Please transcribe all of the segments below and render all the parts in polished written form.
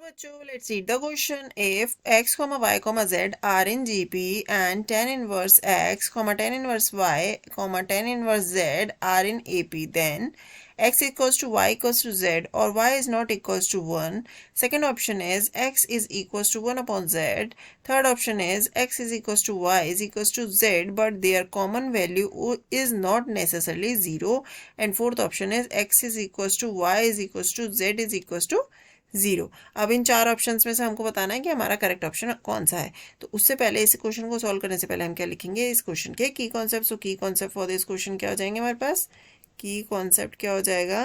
बच्चों, let's read the question. If x, y, z are in GP and tan inverse x, tan inverse y, tan inverse z are in AP, then x equals to y equals to z or y is not equals to 1. Second option is x is equals to 1 upon z. Third option is x is equals to y is equals to z, but their common value is not necessarily 0. And fourth option is x is equals to y is equals to z is equals to 0. अब इन चार options में से हमको बताना है कि हमारा correct option कौन सा है। तो उससे पहले इस क्वेश्चन को सॉल्व करने से पहले हम क्या लिखेंगे, इस क्वेश्चन के की कॉन्सेप्ट। सो की कॉन्सेप्ट फॉर दिस क्वेश्चन क्या हो जाएंगे हमारे पास, की कॉन्सेप्ट क्या हो जाएगा,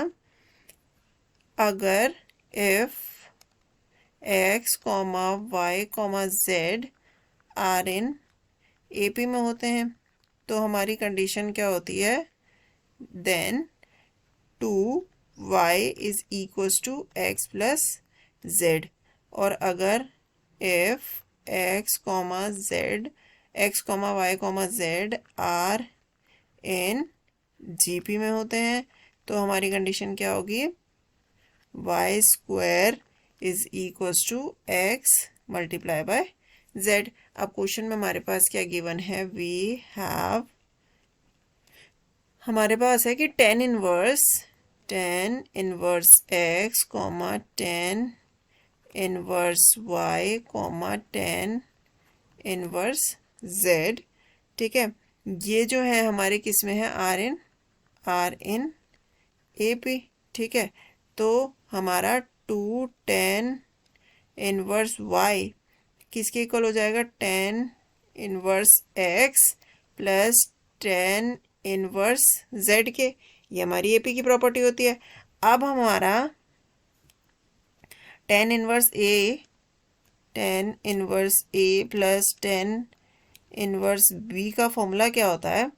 अगर if X comma Y comma Z are in AP में होते हैं तो हमारी कंडीशन क्या होती है, then 2y is equals to X plus Z. और अगर if X comma Z, X comma Y comma Z are in GP में होते हैं तो हमारी कंडीशन क्या होगी, Y square is equals to X multiply by Z. अब क्वेश्चन में हमारे पास क्या गिवन है, वी हैव, हमारे पास है कि tan inverse x comma tan inverse y comma tan inverse z। ठीक है, ये जो है हमारे किस में है, आर इन ए पी। ठीक है, तो हमारा 2 tan इनवर्स y किसके इक्वल हो जाएगा, tan inverse x plus tan inverse z के। ये हमारी एपी की प्रॉपर्टी होती है। अब हमारा tan इनवर्स ए प्लस tan इनवर्स बी का फॉर्मूला क्या होता है,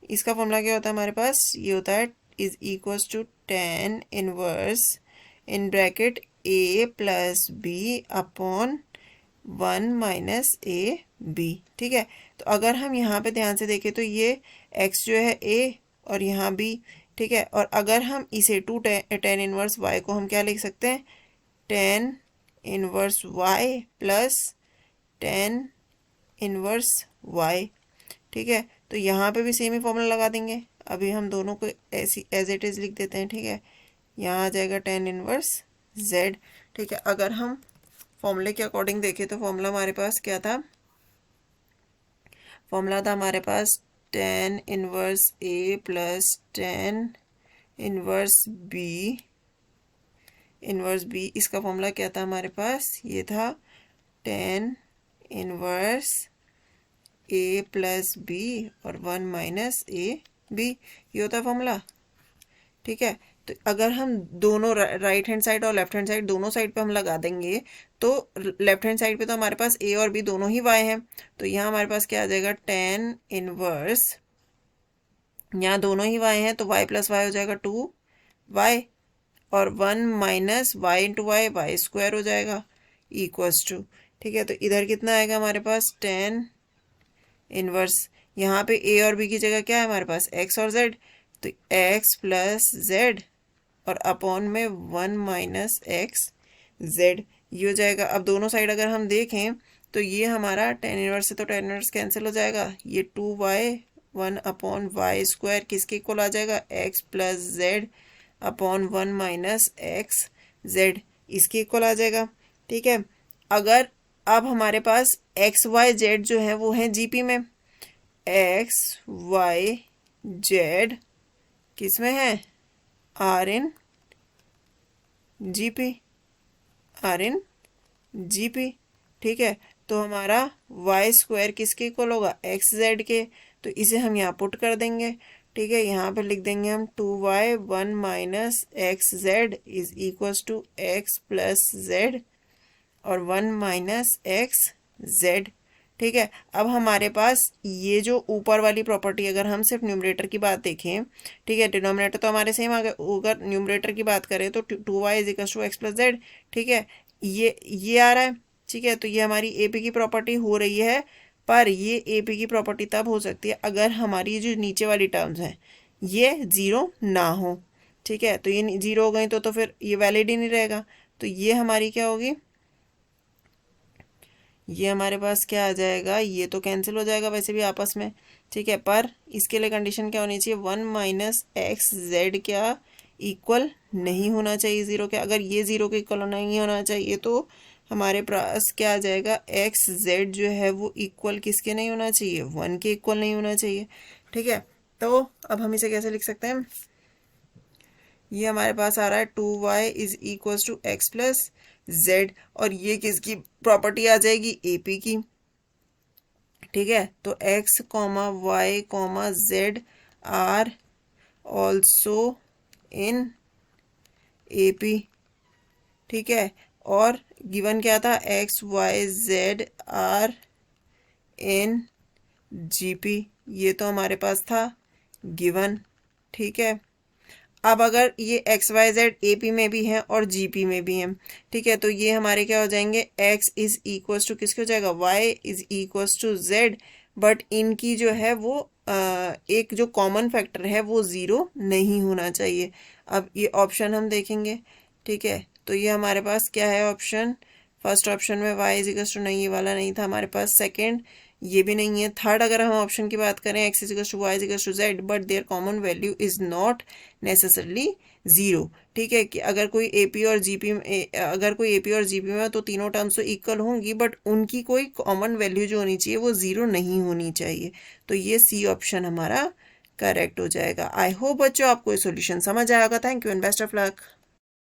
इसका फॉर्मूला क्या होता है हमारे पास, ये होता है is equals to tan inverse in bracket A plus B upon 1 minus A B. ठीक है, तो अगर हम यहाँ पे ध्यान से देखें तो ये x जो है a और यहाँ b। ठीक है, और अगर हम इसे 2 tan इनवर्स y को हम क्या लिख सकते हैं, tan inverse y plus tan inverse y। ठीक है, तो यहाँ पे भी सेम ही फॉर्मूला लगा देंगे। अभी हम दोनों को ऐसी एज इट इज़ लिख देते हैं। ठीक है, यहाँ आ जाएगा tan इनवर्स z। ठीक है, अगर हम फॉर्मूले के अकॉर्डिंग देखें तो फॉर्मूला हमारे पास क्या था, फॉर्मूला था हमारे पास tan इनवर्स ए प्लस tan इनवर्स बी, इसका फॉर्मूला क्या था हमारे पास, ये था tan इनवर्स ए प्लस बी और 1 माइनस ए बी, ये होता है फॉर्मूला। ठीक है, तो अगर हम दोनों राइट हैंड साइड और लेफ्ट हैंड साइड दोनों साइड पे हम लगा देंगे तो लेफ्ट हैंड साइड पे तो हमारे पास ए और बी दोनों ही वाई हैं, तो यहाँ हमारे पास क्या आ जाएगा, tan इनवर्स, यहाँ दोनों ही वाई हैं तो वाई प्लस वाई हो जाएगा 2y और 1 minus Y into Y square हो जाएगा इक्वल्स टू। ठीक है, तो इधर कितना आएगा हमारे पास, tan इनवर्स, यहाँ पे ए और बी की जगह क्या है हमारे पास, x और z, तो x प्लस z और अपॉन में 1 माइनस एक्स जेड, ये हो जाएगा। अब दोनों साइड अगर हम देखें तो ये हमारा tan इनवर्स से तो tan इनवर्स कैंसिल हो जाएगा, ये 2y 1 अपॉन वाई स्क्वायर किसके इक्वल आ जाएगा, x plus Z upon 1 minus X Z, इसके इक्वल आ जाएगा। ठीक है, अगर अब हमारे पास एक्स वाई जेड जो है वो है जीपी में, एक्स वाई जेड किस में है, are in GP, are in GP. ठीक है, तो हमारा वाई स्क्वायर किसके इक्वल होगा, एक्स जेड के, तो इसे हम यहाँ पुट कर देंगे। ठीक है, यहाँ पे लिख देंगे हम 2y 1 minus X Z is equals to X plus Z और 1 माइनस एक्स जेड। ठीक है, अब हमारे पास ये जो ऊपर वाली प्रॉपर्टी, अगर हम सिर्फ न्यूमरेटर की बात देखें, ठीक है, डिनोमिनेटर तो हमारे सेम आ गए, अगर न्यूमरेटर की बात करें तो 2y is equal to X plus Z. ठीक है, ये आ रहा है। ठीक है, तो ये हमारी एपी की प्रॉपर्टी हो रही है, पर ये एपी की प्रॉपर्टी तब हो सकती है अगर हमारी जो नीचे वाली टर्म्स हैं ये ज़ीरो ना हो। ठीक है, तो ये ज़ीरो हो गई तो फिर ये वैलिड ही नहीं रहेगा। तो ये हमारी क्या होगी, ये हमारे पास क्या आ जाएगा, ये तो कैंसिल हो जाएगा वैसे भी आपस में, ठीक है। पर इसके लिए कंडीशन क्या होनी चाहिए, 1 माइनस एक्स जेड क्या इक्वल नहीं होना चाहिए ज़ीरो के। अगर ये ज़ीरो के इक्वल नहीं होना चाहिए तो हमारे पास क्या आ जाएगा, एक्स जेड जो है वो इक्वल किसके नहीं होना चाहिए, 1 के इक्वल नहीं होना चाहिए, ठीक है। तो अब हम इसे कैसे लिख सकते हैं, ये हमारे पास आ रहा है 2y is equal to X plus Z, और ये किसकी प्रॉपर्टी आ जाएगी, AP की, ठीक है। तो x comma Y comma Z are also in AP, ठीक है। और गिवन क्या था, XYZ आर इन GP, ये तो हमारे पास था गिवन, ठीक है। अब अगर ये XYZ AP में भी है और GP में भी है, ठीक है, तो ये हमारे क्या हो जाएंगे, x इज इक्वल टू किसके हो जाएगा, y is equal to z, but इनकी जो है वो एक जो कॉमन फैक्टर है वो ज़ीरो नहीं होना चाहिए। अब ये ऑप्शन हम देखेंगे, ठीक है। तो ये हमारे पास क्या है ऑप्शन, फर्स्ट ऑप्शन में y इज इक्वल टू, नहीं ये वाला नहीं था हमारे पास, सेकेंड ये भी नहीं है, थर्ड अगर हम ऑप्शन की बात करें x is equal to Y is equal to Z but their common value is not necessarily zero, ठीक है। कि अगर कोई AP और GP में, अगर कोई AP और GP में तो तीनों टर्म्स तो इक्वल होंगी बट उनकी कोई कॉमन वैल्यू जो होनी चाहिए वो ज़ीरो नहीं होनी चाहिए। तो ये C ऑप्शन हमारा करेक्ट हो जाएगा। आई होप बच्चों आपको ये सॉल्यूशन समझ आएगा। Thank you and best of luck.